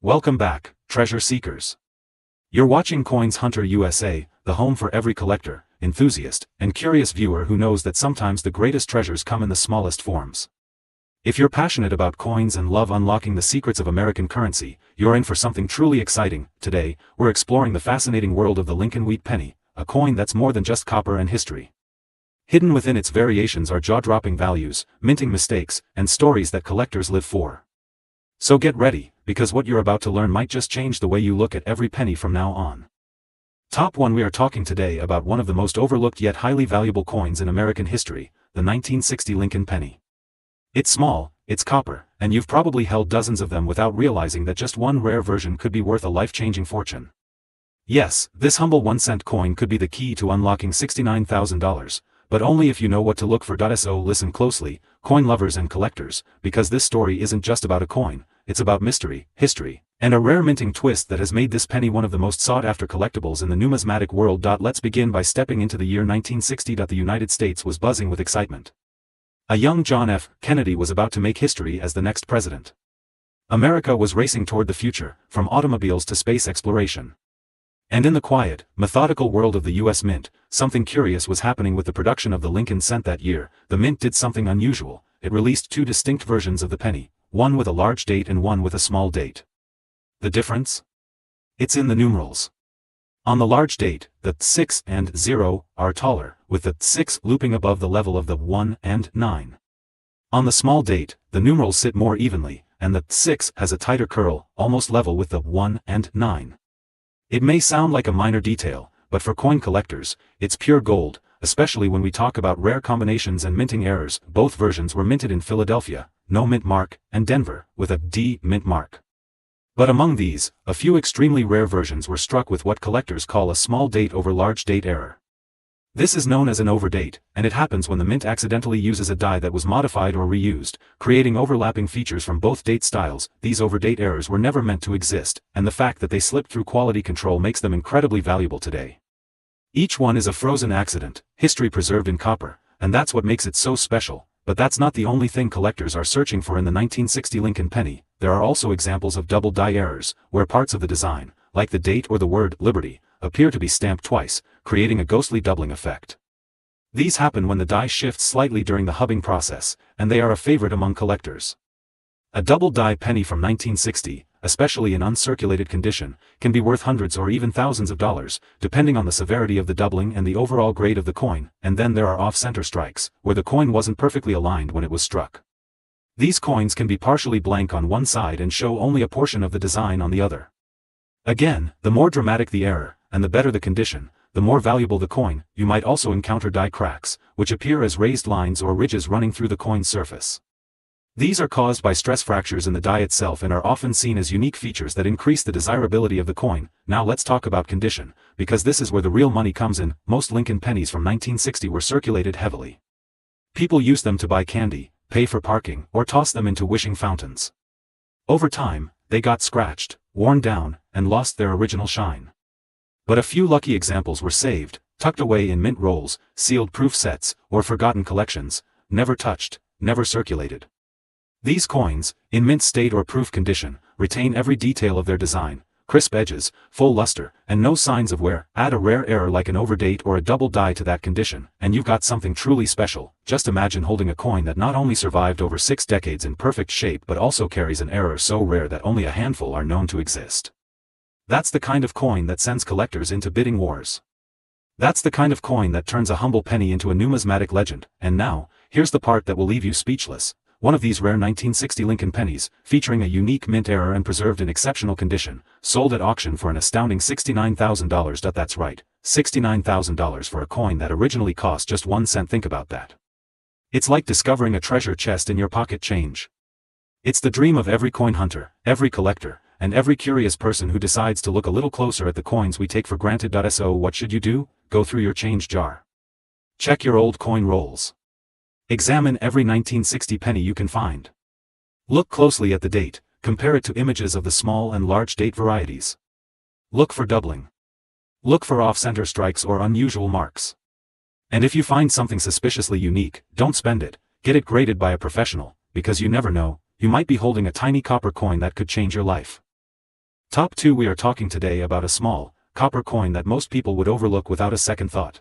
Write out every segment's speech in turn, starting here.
Welcome back, treasure seekers. You're watching Coins Hunter USA, the home for every collector, enthusiast, and curious viewer who knows that sometimes the greatest treasures come in the smallest forms. If you're passionate about coins and love unlocking the secrets of American currency, you're in for something truly exciting. Today, we're exploring the fascinating world of the Lincoln wheat penny, a coin that's more than just copper and history. Hidden within its variations are jaw-dropping values, minting mistakes, and stories that collectors live for. So get ready, because what you're about to learn might just change the way you look at every penny from now on. Top 1. We are talking today about one of the most overlooked yet highly valuable coins in American history, the 1960 Lincoln penny. It's small, it's copper, and you've probably held dozens of them without realizing that just one rare version could be worth a life-changing fortune. Yes, this humble 1-cent coin could be the key to unlocking $69,000, but only if you know what to look for. So listen closely, coin lovers and collectors, because this story isn't just about a coin, it's about mystery, history, and a rare minting twist that has made this penny one of the most sought-after collectibles in the numismatic world. Let's begin by stepping into the year 1960. The United States was buzzing with excitement. A young John F. Kennedy was about to make history as the next president. America was racing toward the future, from automobiles to space exploration. And in the quiet, methodical world of the U.S. Mint, something curious was happening with the production of the Lincoln cent that year. The Mint did something unusual. It released two distinct versions of the penny, one with a large date and one with a small date. The difference? It's in the numerals. On the large date, the 6 and 0 are taller, with the 6 looping above the level of the 1 and 9. On the small date, the numerals sit more evenly, and the 6 has a tighter curl, almost level with the 1 and 9. It may sound like a minor detail, but for coin collectors, it's pure gold, especially when we talk about rare combinations and minting errors. Both versions were minted in Philadelphia, no mint mark, and Denver, with a D mint mark. But among these, a few extremely rare versions were struck with what collectors call a small date over large date error. This is known as an overdate, and it happens when the mint accidentally uses a die that was modified or reused, creating overlapping features from both date styles. These overdate errors were never meant to exist, and the fact that they slipped through quality control makes them incredibly valuable today. Each one is a frozen accident, history preserved in copper, and that's what makes it so special. But that's not the only thing collectors are searching for in the 1960 Lincoln penny. There are also examples of double die errors, where parts of the design, like the date or the word Liberty, appear to be stamped twice, creating a ghostly doubling effect. These happen when the die shifts slightly during the hubbing process, and they are a favorite among collectors. A double die penny from 1960, especially in uncirculated condition, can be worth hundreds or even thousands of dollars, depending on the severity of the doubling and the overall grade of the coin. And then there are off-center strikes, where the coin wasn't perfectly aligned when it was struck. These coins can be partially blank on one side and show only a portion of the design on the other. Again, the more dramatic the error, and the better the condition, the more valuable the coin. You might also encounter die cracks, which appear as raised lines or ridges running through the coin's surface. These are caused by stress fractures in the die itself and are often seen as unique features that increase the desirability of the coin. Now let's talk about condition, because this is where the real money comes in. Most Lincoln pennies from 1960 were circulated heavily. People used them to buy candy, pay for parking, or toss them into wishing fountains. Over time, they got scratched, worn down, and lost their original shine. But a few lucky examples were saved, tucked away in mint rolls, sealed proof sets, or forgotten collections, never touched, never circulated. These coins, in mint state or proof condition, retain every detail of their design, crisp edges, full luster, and no signs of wear. Add a rare error like an overdate or a double die to that condition, and you've got something truly special. Just imagine holding a coin that not only survived over 6 decades in perfect shape but also carries an error so rare that only a handful are known to exist. That's the kind of coin that sends collectors into bidding wars. That's the kind of coin that turns a humble penny into a numismatic legend. And now, here's the part that will leave you speechless. One of these rare 1960 Lincoln pennies, featuring a unique mint error and preserved in exceptional condition, sold at auction for an astounding $69,000. That's right, $69,000 for a coin that originally cost just 1 cent. Think about that. It's like discovering a treasure chest in your pocket change. It's the dream of every coin hunter, every collector, and every curious person who decides to look a little closer at the coins we take for granted. So what should you do? Go through your change jar. Check your old coin rolls. Examine every 1960 penny you can find. Look closely at the date, compare it to images of the small and large date varieties. Look for doubling. Look for off-center strikes or unusual marks. And if you find something suspiciously unique, don't spend it, get it graded by a professional, because you never know, you might be holding a tiny copper coin that could change your life. Top 2. We are talking today about a small, copper coin that most people would overlook without a second thought.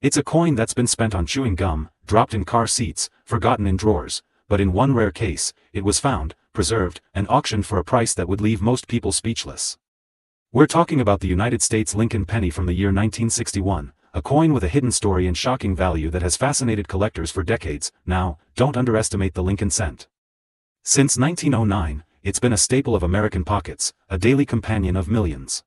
It's a coin that's been spent on chewing gum, dropped in car seats, forgotten in drawers, but in one rare case, it was found, preserved, and auctioned for a price that would leave most people speechless. We're talking about the United States Lincoln penny from the year 1961, a coin with a hidden story and shocking value that has fascinated collectors for decades. Now, don't underestimate the Lincoln cent. Since 1909, it's been a staple of American pockets, a daily companion of millions.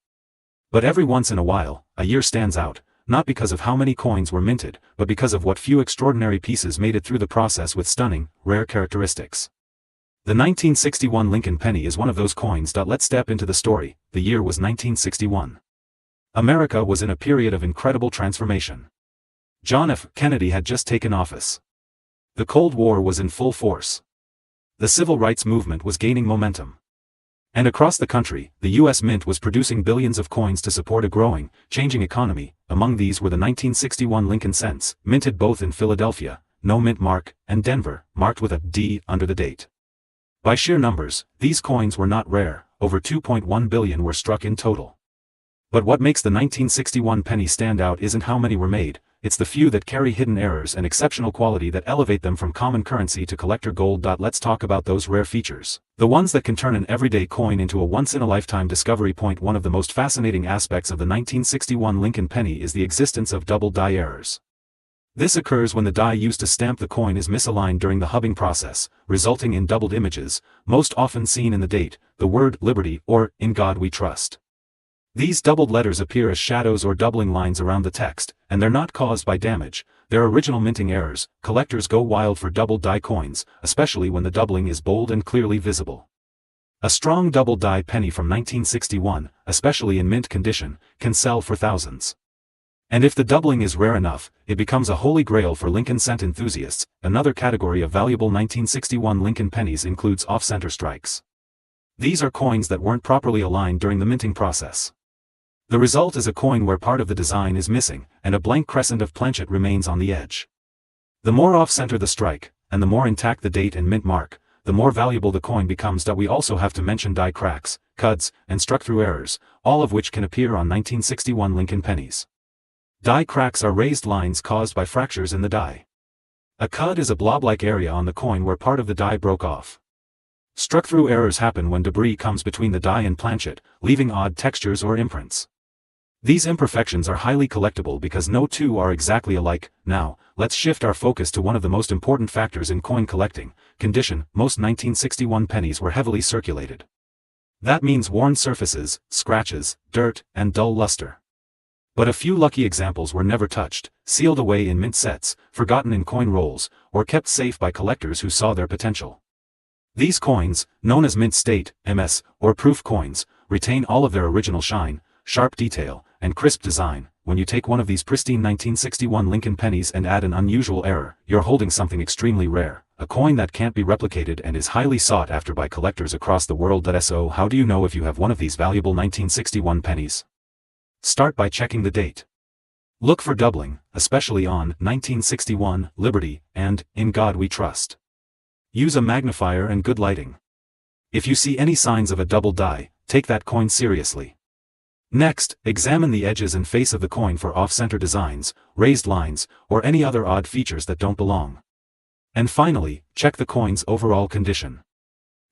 But every once in a while, a year stands out, not because of how many coins were minted, but because of what few extraordinary pieces made it through the process with stunning, rare characteristics. The 1961 Lincoln penny is one of those coins. Let's step into the story. The year was 1961. America was in a period of incredible transformation. John F. Kennedy had just taken office. The Cold War was in full force. The civil rights movement was gaining momentum. And across the country, the U.S. Mint was producing billions of coins to support a growing, changing economy. Among these were the 1961 Lincoln cents, minted both in Philadelphia, no mint mark, and Denver, marked with a D under the date. By sheer numbers, these coins were not rare. Over 2.1 billion were struck in total. But what makes the 1961 penny stand out isn't how many were made, it's the few that carry hidden errors and exceptional quality that elevate them from common currency to collector gold. Let's talk about those rare features. The ones that can turn an everyday coin into a once-in-a-lifetime discovery point. One of the most fascinating aspects of the 1961 Lincoln penny is the existence of double die errors. This occurs when the die used to stamp the coin is misaligned during the hubbing process, resulting in doubled images, most often seen in the date, the word Liberty, or In God We Trust. These doubled letters appear as shadows or doubling lines around the text, and they're not caused by damage, they're original minting errors. Collectors go wild for double die coins, especially when the doubling is bold and clearly visible. A strong double die penny from 1961, especially in mint condition, can sell for thousands. And if the doubling is rare enough, it becomes a holy grail for Lincoln cent enthusiasts. Another category of valuable 1961 Lincoln pennies includes off-center strikes. These are coins that weren't properly aligned during the minting process. The result is a coin where part of the design is missing, and a blank crescent of planchet remains on the edge. The more off-center the strike, and the more intact the date and mint mark, the more valuable the coin becomes. We also have to mention die cracks, cuts, and struck-through errors, all of which can appear on 1961 Lincoln pennies. Die cracks are raised lines caused by fractures in the die. A cud is a blob-like area on the coin where part of the die broke off. Struck-through errors happen when debris comes between the die and planchet, leaving odd textures or imprints. These imperfections are highly collectible because no two are exactly alike. Now, let's shift our focus to one of the most important factors in coin collecting, condition. Most 1961 pennies were heavily circulated. That means worn surfaces, scratches, dirt, and dull luster. But a few lucky examples were never touched, sealed away in mint sets, forgotten in coin rolls, or kept safe by collectors who saw their potential. These coins, known as mint state, MS, or proof coins, retain all of their original shine, sharp detail, and crisp design. When you take one of these pristine 1961 Lincoln pennies and add an unusual error, you're holding something extremely rare, a coin that can't be replicated and is highly sought after by collectors across the world. So how do you know if you have one of these valuable 1961 pennies? Start by checking the date. Look for doubling, especially on 1961, Liberty, and In God We Trust. Use a magnifier and good lighting. If you see any signs of a double die, take that coin seriously. Next, examine the edges and face of the coin for off-center designs, raised lines, or any other odd features that don't belong. And finally, check the coin's overall condition.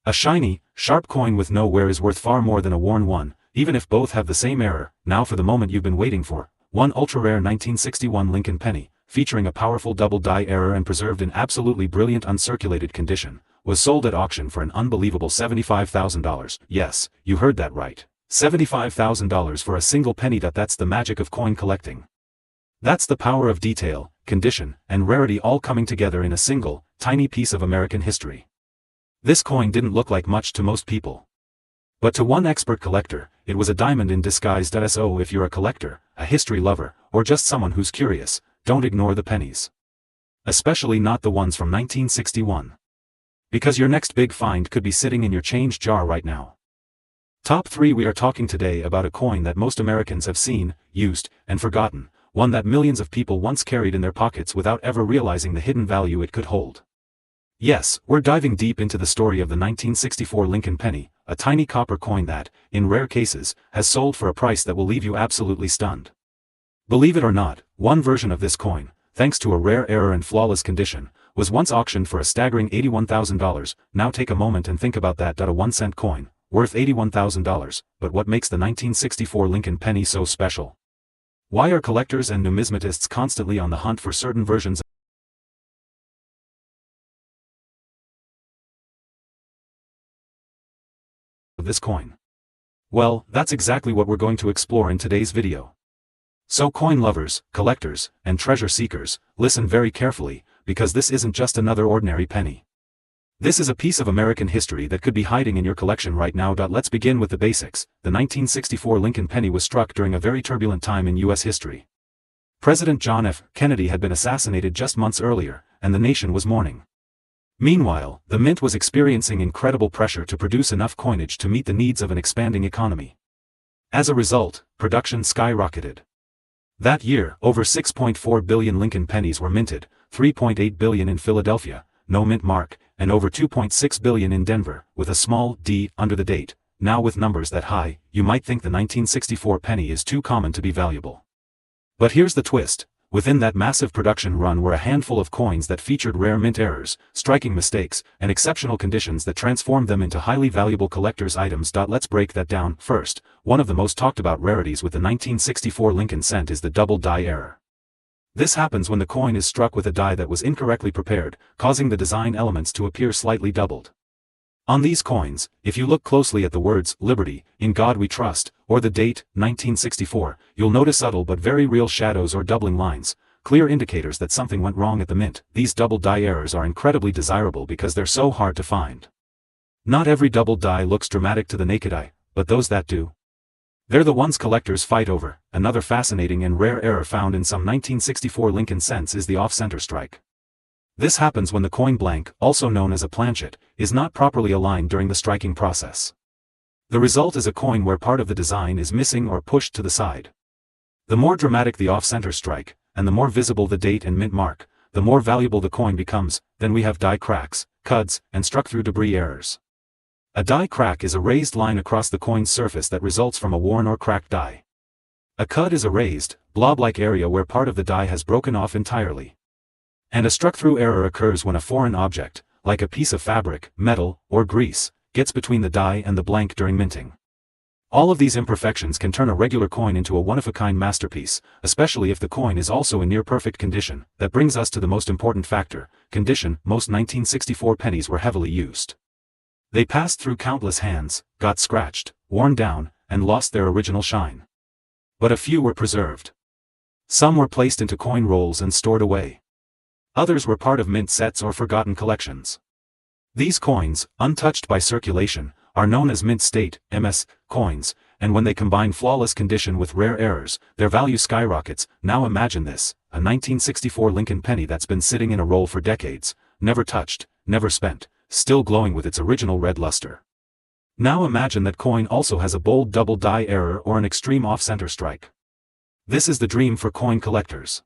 A shiny, sharp coin with no wear is worth far more than a worn one, even if both have the same error. Now for the moment you've been waiting for. One ultra-rare 1961 Lincoln penny, featuring a powerful double die error and preserved in absolutely brilliant uncirculated condition, was sold at auction for an unbelievable $75,000. Yes, you heard that right. $75,000 for a single penny. That's the magic of coin collecting. That's the power of detail, condition, and rarity all coming together in a single, tiny piece of American history. This coin didn't look like much to most people. But to one expert collector, it was a diamond in disguise. So if you're a collector, a history lover, or just someone who's curious, don't ignore the pennies. Especially not the ones from 1961. Because your next big find could be sitting in your change jar right now. Top 3. We are talking today about a coin that most Americans have seen, used, and forgotten, one that millions of people once carried in their pockets without ever realizing the hidden value it could hold. Yes, we're diving deep into the story of the 1964 Lincoln penny, a tiny copper coin that, in rare cases, has sold for a price that will leave you absolutely stunned. Believe it or not, one version of this coin, thanks to a rare error and flawless condition, was once auctioned for a staggering $81,000. Now take a moment and think about that. A 1-cent coin, worth $81,000, but what makes the 1964 Lincoln penny so special? Why are collectors and numismatists constantly on the hunt for certain versions of this coin? Well, that's exactly what we're going to explore in today's video. So coin lovers, collectors, and treasure seekers, listen very carefully, because this isn't just another ordinary penny. This is a piece of American history that could be hiding in your collection right now. Let's begin with the basics. The 1964 Lincoln penny was struck during a very turbulent time in U.S. history. President John F. Kennedy had been assassinated just months earlier, and the nation was mourning. Meanwhile, the mint was experiencing incredible pressure to produce enough coinage to meet the needs of an expanding economy. As a result, production skyrocketed. That year, over 6.4 billion Lincoln pennies were minted, 3.8 billion in Philadelphia, no mint mark, and over 2.6 billion in Denver, with a small d under the date. Now with numbers that high, you might think the 1964 penny is too common to be valuable. But here's the twist. Within that massive production run were a handful of coins that featured rare mint errors, striking mistakes, and exceptional conditions that transformed them into highly valuable collector's items. Let's break that down. First, one of the most talked about rarities with the 1964 Lincoln cent is the double die error. This happens when the coin is struck with a die that was incorrectly prepared, causing the design elements to appear slightly doubled. On these coins, if you look closely at the words, "Liberty, in God we trust," or the date, 1964, you'll notice subtle but very real shadows or doubling lines, clear indicators that something went wrong at the mint. These double die errors are incredibly desirable because they're so hard to find. Not every double die looks dramatic to the naked eye, but those that do, they're the ones collectors fight over. Another fascinating and rare error found in some 1964 Lincoln cents is the off-center strike. This happens when the coin blank, also known as a planchet, is not properly aligned during the striking process. The result is a coin where part of the design is missing or pushed to the side. The more dramatic the off-center strike, and the more visible the date and mint mark, the more valuable the coin becomes. Then we have die cracks, cuds, and struck-through debris errors. A die crack is a raised line across the coin's surface that results from a worn or cracked die. A cud is a raised, blob-like area where part of the die has broken off entirely. And a struck-through error occurs when a foreign object, like a piece of fabric, metal, or grease, gets between the die and the blank during minting. All of these imperfections can turn a regular coin into a one-of-a-kind masterpiece, especially if the coin is also in near-perfect condition. That brings us to the most important factor, condition. Most 1964 pennies were heavily used. They passed through countless hands, got scratched, worn down, and lost their original shine. But a few were preserved. Some were placed into coin rolls and stored away. Others were part of mint sets or forgotten collections. These coins, untouched by circulation, are known as mint state (MS) coins, and when they combine flawless condition with rare errors, their value skyrockets. Now imagine this, a 1964 Lincoln penny that's been sitting in a roll for decades, never touched, never spent, still glowing with its original red luster. Now imagine that coin also has a bold double die error or an extreme off-center strike. This is the dream for coin collectors.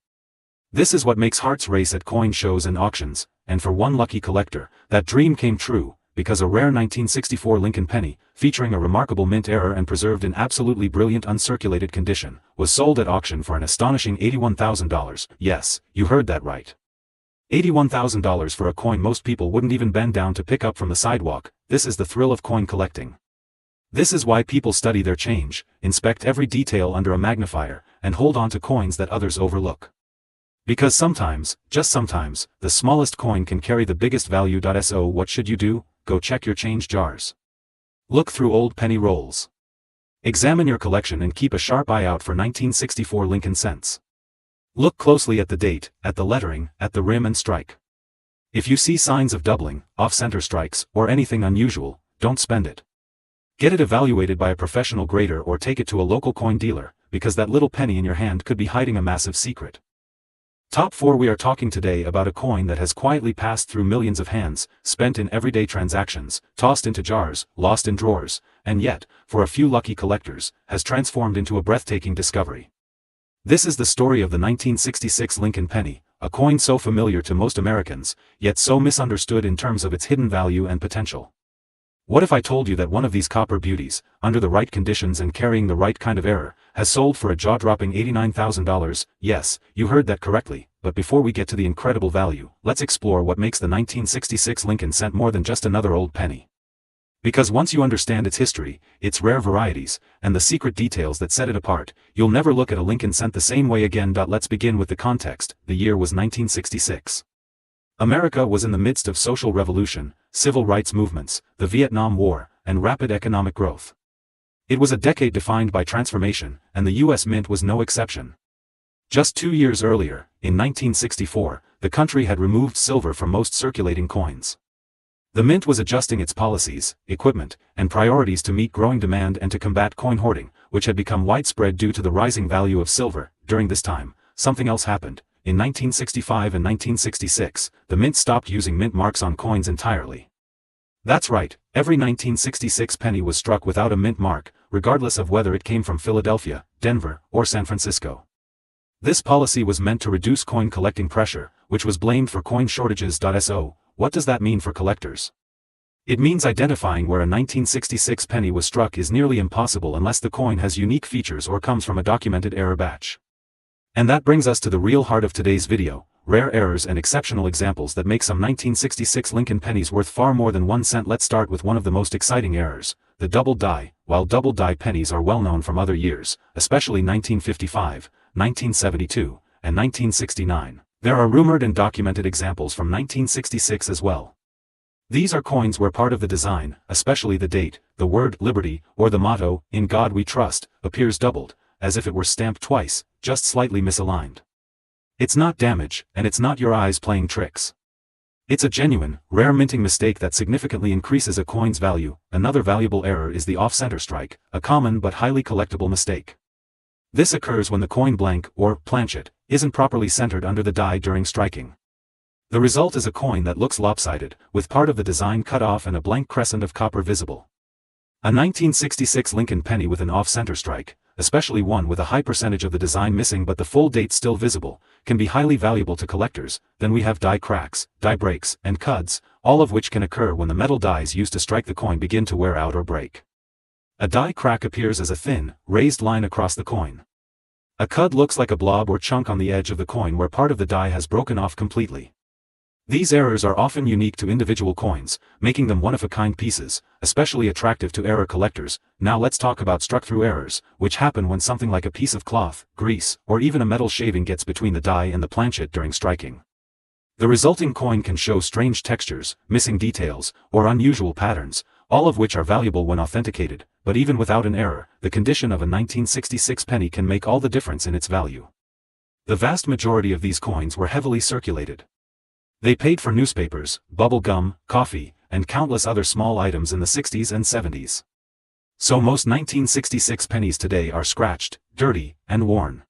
This is what makes hearts race at coin shows and auctions, and for one lucky collector, that dream came true, because a rare 1964 Lincoln penny, featuring a remarkable mint error and preserved in absolutely brilliant uncirculated condition, was sold at auction for an astonishing $81,000. Yes, you heard that right. $81,000 for a coin most people wouldn't even bend down to pick up from the sidewalk. This is the thrill of coin collecting. This is why people study their change, inspect every detail under a magnifier, and hold on to coins that others overlook. Because sometimes, just sometimes, the smallest coin can carry the biggest value. So what should you do? Go check your change jars. Look through old penny rolls. Examine your collection and keep a sharp eye out for 1964 Lincoln cents. Look closely at the date, at the lettering, at the rim and strike. If you see signs of doubling, off-center strikes, or anything unusual, don't spend it. Get it evaluated by a professional grader or take it to a local coin dealer, because that little penny in your hand could be hiding a massive secret. Top 4. We are talking today about a coin that has quietly passed through millions of hands, spent in everyday transactions, tossed into jars, lost in drawers, and yet, for a few lucky collectors, has transformed into a breathtaking discovery. This is the story of the 1966 Lincoln penny, a coin so familiar to most Americans, yet so misunderstood in terms of its hidden value and potential. What if I told you that one of these copper beauties, under the right conditions and carrying the right kind of error, has sold for a jaw-dropping $89,000? Yes, you heard that correctly, but before we get to the incredible value, let's explore what makes the 1966 Lincoln cent more than just another old penny. Because once you understand its history, its rare varieties, and the secret details that set it apart, you'll never look at a Lincoln cent the same way again. Let's begin with the context. The year was 1966. America was in the midst of social revolution, civil rights movements, the Vietnam War, and rapid economic growth. It was a decade defined by transformation, and the U.S. Mint was no exception. Just 2 years earlier, in 1964, the country had removed silver from most circulating coins. The Mint was adjusting its policies, equipment, and priorities to meet growing demand and to combat coin hoarding, which had become widespread due to the rising value of silver. During this time, something else happened. In 1965 and 1966, the Mint stopped using mint marks on coins entirely. That's right, every 1966 penny was struck without a mint mark, regardless of whether it came from Philadelphia, Denver, or San Francisco. This policy was meant to reduce coin collecting pressure, which was blamed for coin shortages. So, what does that mean for collectors? It means identifying where a 1966 penny was struck is nearly impossible unless the coin has unique features or comes from a documented error batch. And that brings us to the real heart of today's video, rare errors and exceptional examples that make some 1966 Lincoln pennies worth far more than 1 cent. Let's start with one of the most exciting errors, the double die. While double die pennies are well known from other years, especially 1955, 1972, and 1969, there are rumored and documented examples from 1966 as well. These are coins where part of the design, especially the date, the word liberty, or the motto, "In God We Trust," appears doubled, as if it were stamped twice, just slightly misaligned. It's not damage, and it's not your eyes playing tricks. It's a genuine, rare minting mistake that significantly increases a coin's value. Another valuable error is the off-center strike, a common but highly collectible mistake. This occurs when the coin blank, or planchet, isn't properly centered under the die during striking. The result is a coin that looks lopsided, with part of the design cut off and a blank crescent of copper visible. A 1966 Lincoln penny with an off-center strike, especially one with a high percentage of the design missing but the full date still visible, can be highly valuable to collectors. Then we have die cracks, die breaks, and cuds, all of which can occur when the metal dies used to strike the coin begin to wear out or break. A die crack appears as a thin, raised line across the coin. A cud looks like a blob or chunk on the edge of the coin where part of the die has broken off completely. These errors are often unique to individual coins, making them one-of-a-kind pieces, especially attractive to error collectors. Now let's talk about struck-through errors, which happen when something like a piece of cloth, grease, or even a metal shaving gets between the die and the planchet during striking. The resulting coin can show strange textures, missing details, or unusual patterns, all of which are valuable when authenticated, but even without an error, the condition of a 1966 penny can make all the difference in its value. The vast majority of these coins were heavily circulated. They paid for newspapers, bubble gum, coffee, and countless other small items in the 60s and 70s. So most 1966 pennies today are scratched, dirty, and worn.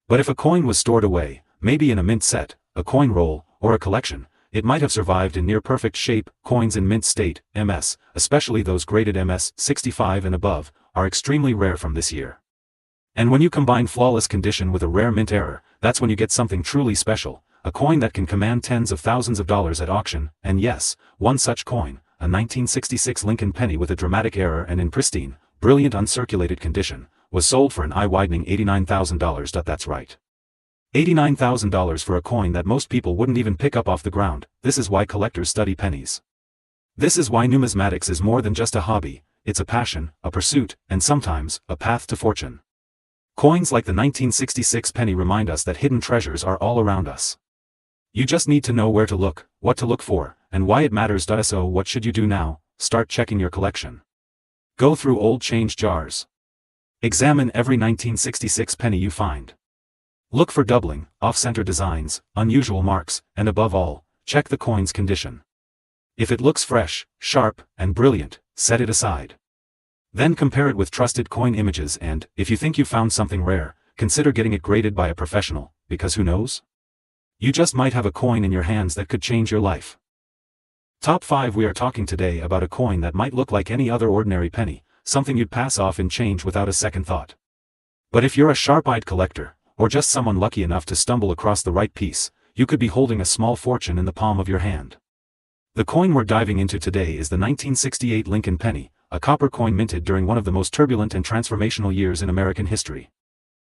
But if a coin was stored away, maybe in a mint set, a coin roll, or a collection, it might have survived in near-perfect shape. Coins in mint state, MS, especially those graded MS 65 and above, are extremely rare from this year. And when you combine flawless condition with a rare mint error, that's when you get something truly special. A coin that can command tens of thousands of dollars at auction. And yes, one such coin, a 1966 Lincoln penny with a dramatic error and in pristine, brilliant uncirculated condition, was sold for an eye-widening $89,000. That's right. $89,000 for a coin that most people wouldn't even pick up off the ground. This is why collectors study pennies. This is why numismatics is more than just a hobby, it's a passion, a pursuit, and sometimes, a path to fortune. Coins like the 1966 penny remind us that hidden treasures are all around us. You just need to know where to look, what to look for, and why it matters. So what should you do now? Start checking your collection. Go through old change jars. Examine every 1966 penny you find. Look for doubling, off-center designs, unusual marks, and above all, check the coin's condition. If it looks fresh, sharp, and brilliant, set it aside. Then compare it with trusted coin images and, if you think you found something rare, consider getting it graded by a professional, because who knows? You just might have a coin in your hands that could change your life. Top 5. We are talking today about a coin that might look like any other ordinary penny, something you'd pass off in change without a second thought. But if you're a sharp-eyed collector, or just someone lucky enough to stumble across the right piece, you could be holding a small fortune in the palm of your hand. The coin we're diving into today is the 1968 Lincoln penny, a copper coin minted during one of the most turbulent and transformational years in American history.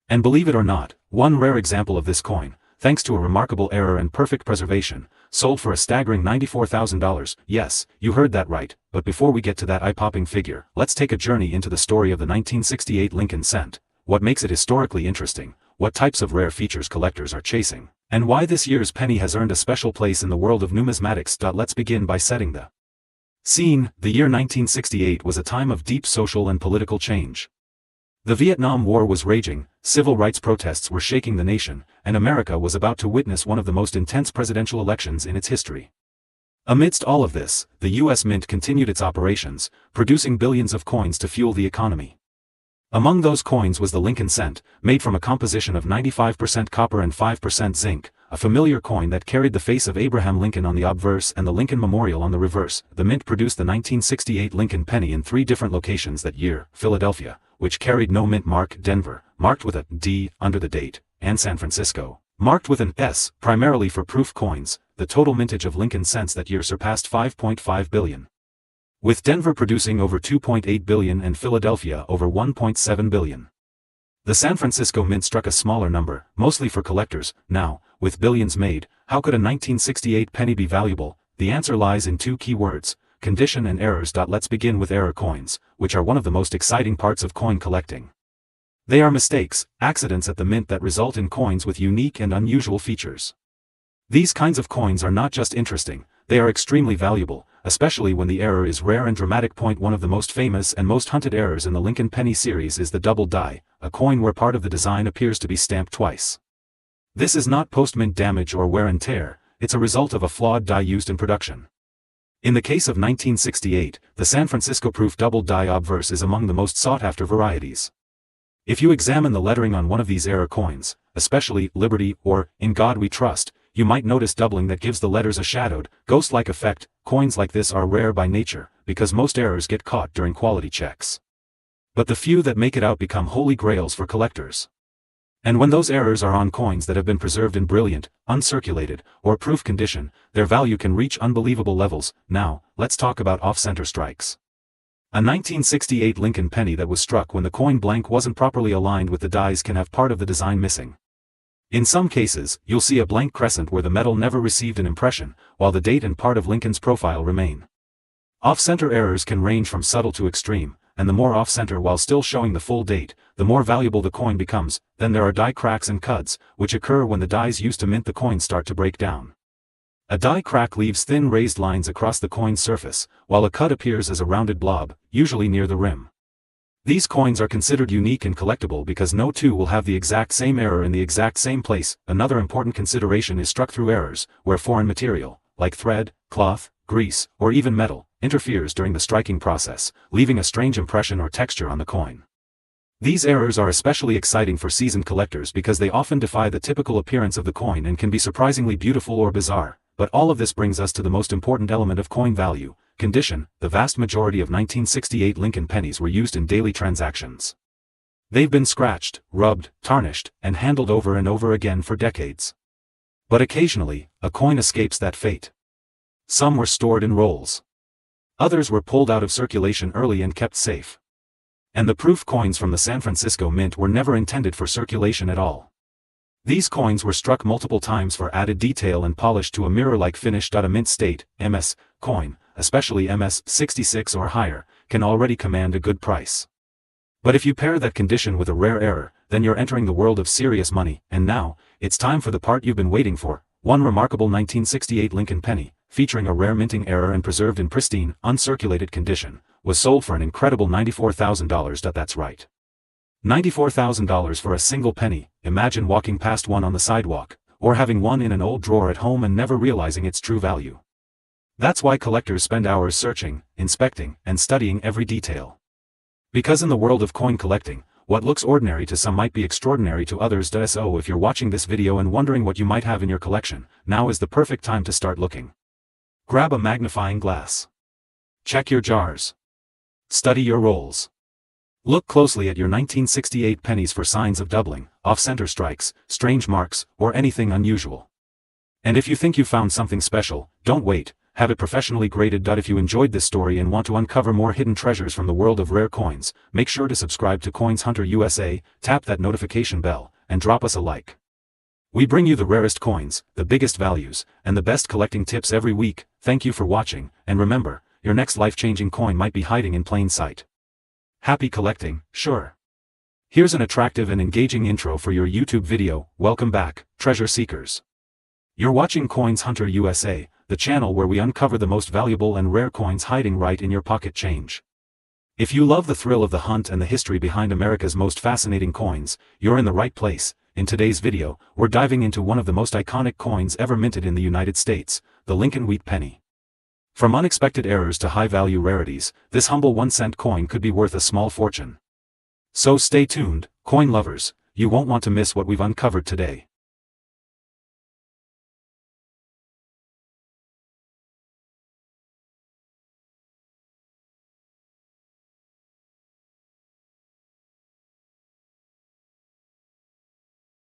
And believe it or not, one rare example of this coin, thanks to a remarkable error and perfect preservation, sold for a staggering $94,000. Yes, you heard that right, but before we get to that eye-popping figure, let's take a journey into the story of the 1968 Lincoln cent, what makes it historically interesting, what types of rare features collectors are chasing, and why this year's penny has earned a special place in the world of numismatics. Let's begin by setting the scene. The year 1968 was a time of deep social and political change. The Vietnam War was raging, civil rights protests were shaking the nation, and America was about to witness one of the most intense presidential elections in its history. Amidst all of this, the U.S. Mint continued its operations, producing billions of coins to fuel the economy. Among those coins was the Lincoln cent, made from a composition of 95% copper and 5% zinc, a familiar coin that carried the face of Abraham Lincoln on the obverse and the Lincoln Memorial on the reverse. The Mint produced the 1968 Lincoln penny in 3 different locations that year: Philadelphia, which carried no mint mark; Denver, marked with a D under the date; and San Francisco, marked with an S, primarily for proof coins. The total mintage of Lincoln cents that year surpassed 5.5 billion. With Denver producing over 2.8 billion and Philadelphia over 1.7 billion. The San Francisco Mint struck a smaller number, mostly for collectors. Now, with billions made, how could a 1968 penny be valuable? The answer lies in 2 key words: condition and errors. Let's begin with error coins, which are one of the most exciting parts of coin collecting. They are mistakes, accidents at the mint that result in coins with unique and unusual features. These kinds of coins are not just interesting, they are extremely valuable, especially when the error is rare and dramatic. One of the most famous and most hunted errors in the Lincoln penny series is the double die, a coin where part of the design appears to be stamped twice. This is not post-mint damage or wear and tear, it's a result of a flawed die used in production. In the case of 1968, the San Francisco proof double die obverse is among the most sought-after varieties. If you examine the lettering on one of these error coins, especially Liberty or In God We Trust, you might notice doubling that gives the letters a shadowed, ghost-like effect. Coins like this are rare by nature, because most errors get caught during quality checks. But the few that make it out become holy grails for collectors. And when those errors are on coins that have been preserved in brilliant, uncirculated, or proof condition, their value can reach unbelievable levels. Now, let's talk about off-center strikes. A 1968 Lincoln penny that was struck when the coin blank wasn't properly aligned with the dies can have part of the design missing. In some cases, you'll see a blank crescent where the metal never received an impression, while the date and part of Lincoln's profile remain. Off-center errors can range from subtle to extreme, and the more off-center while still showing the full date, the more valuable the coin becomes. Then there are die cracks and cuts, which occur when the dies used to mint the coin start to break down. A die crack leaves thin raised lines across the coin's surface, while a cut appears as a rounded blob, usually near the rim. These coins are considered unique and collectible because no two will have the exact same error in the exact same place. Another important consideration is struck-through errors, where foreign material, like thread, cloth, grease, or even metal, interferes during the striking process, leaving a strange impression or texture on the coin. These errors are especially exciting for seasoned collectors because they often defy the typical appearance of the coin and can be surprisingly beautiful or bizarre. But all of this brings us to the most important element of coin value: condition. The vast majority of 1968 Lincoln pennies were used in daily transactions. They've been scratched, rubbed, tarnished, and handled over and over again for decades. But occasionally, a coin escapes that fate. Some were stored in rolls. Others were pulled out of circulation early and kept safe. And the proof coins from the San Francisco Mint were never intended for circulation at all. These coins were struck multiple times for added detail and polished to a mirror-like finish. A mint state, MS, coin, especially MS 66 or higher, can already command a good price. But if you pair that condition with a rare error, then you're entering the world of serious money. And now, it's time for the part you've been waiting for. One remarkable 1968 Lincoln penny, featuring a rare minting error and preserved in pristine, uncirculated condition, was sold for an incredible $94,000. That's right. $94,000 for a single penny. Imagine walking past one on the sidewalk, or having one in an old drawer at home and never realizing its true value. That's why collectors spend hours searching, inspecting, and studying every detail. Because in the world of coin collecting, what looks ordinary to some might be extraordinary to others. So if you're watching this video and wondering what you might have in your collection, now is the perfect time to start looking. Grab a magnifying glass. Check your jars. Study your rolls. Look closely at your 1968 pennies for signs of doubling, off-center strikes, strange marks, or anything unusual. And if you think you found something special, don't wait, have it professionally graded. If you enjoyed this story and want to uncover more hidden treasures from the world of rare coins, make sure to subscribe to Coins Hunter USA, tap that notification bell, and drop us a like. We bring you the rarest coins, the biggest values, and the best collecting tips every week. Thank you for watching, and remember, your next life-changing coin might be hiding in plain sight. Happy collecting, sure. Here's an attractive and engaging intro for your YouTube video. Welcome back, treasure seekers. You're watching Coins Hunter USA, the channel where we uncover the most valuable and rare coins hiding right in your pocket change. If you love the thrill of the hunt and the history behind America's most fascinating coins, you're in the right place. In today's video, we're diving into one of the most iconic coins ever minted in the United States, the Lincoln Wheat Penny. From unexpected errors to high-value rarities, this humble 1-cent coin could be worth a small fortune. So stay tuned, coin lovers, you won't want to miss what we've uncovered today.